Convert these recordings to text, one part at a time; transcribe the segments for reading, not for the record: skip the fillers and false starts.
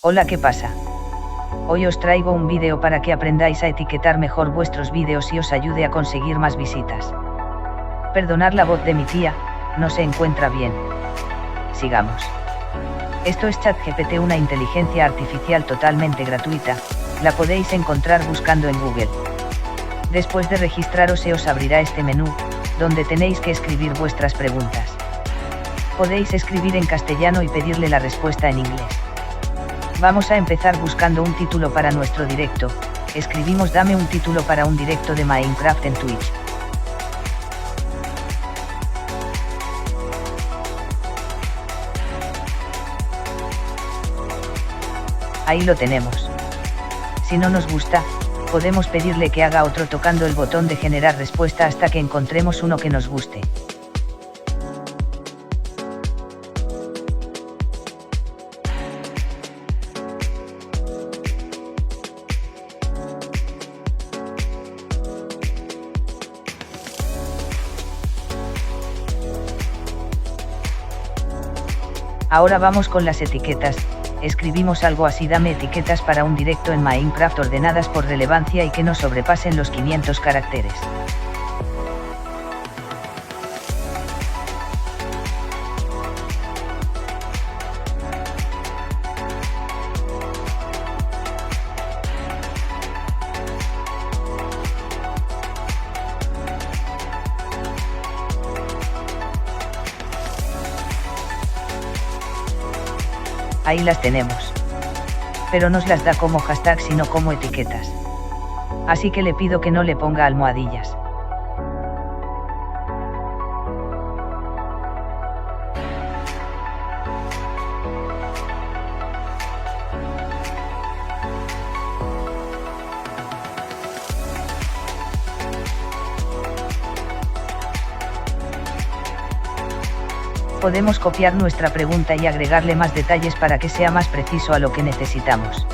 Hola, ¿qué pasa? Hoy os traigo un vídeo para que aprendáis a etiquetar mejor vuestros vídeos y os ayude a conseguir más visitas. Perdonad la voz de mi tía, no se encuentra bien. Sigamos. Esto es ChatGPT, una inteligencia artificial totalmente gratuita, la podéis encontrar buscando en Google. Después de registraros se os abrirá este menú, donde tenéis que escribir vuestras preguntas. Podéis escribir en castellano y pedirle la respuesta en inglés. Vamos a empezar buscando un título para nuestro directo. Escribimos: dame un título para un directo de Minecraft en Twitch. Ahí lo tenemos. Si no nos gusta, podemos pedirle que haga otro tocando el botón de generar respuesta hasta que encontremos uno que nos guste. Ahora vamos con las etiquetas. Escribimos algo así: dame etiquetas para un directo en Minecraft ordenadas por relevancia y que no sobrepasen los 500 caracteres. Ahí las tenemos. Pero nos las da como hashtag sino como etiquetas. Así que le pido que no le ponga almohadillas. Podemos copiar nuestra pregunta y agregarle más detalles para que sea más preciso a lo que necesitamos.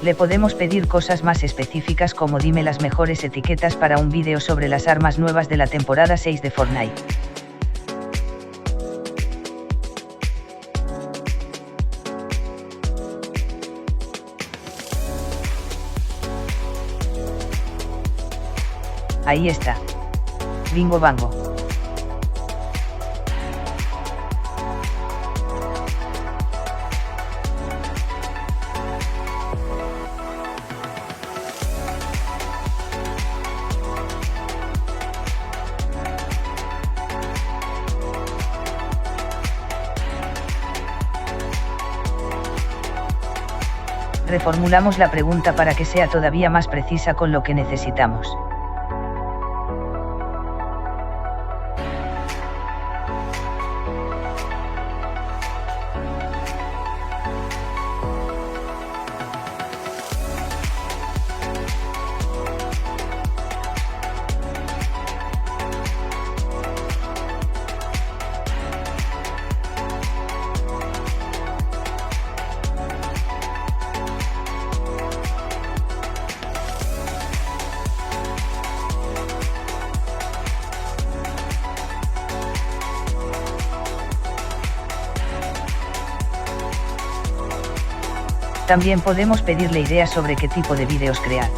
Le podemos pedir cosas más específicas como: dime las mejores etiquetas para un vídeo sobre las armas nuevas de la temporada 6 de Fortnite. Ahí está. Bingo bango. Reformulamos la pregunta para que sea todavía más precisa con lo que necesitamos. También podemos pedirle ideas sobre qué tipo de vídeos crear.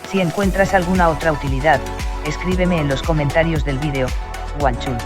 Si encuentras alguna otra utilidad, escríbeme en los comentarios del vídeo. Wanchun.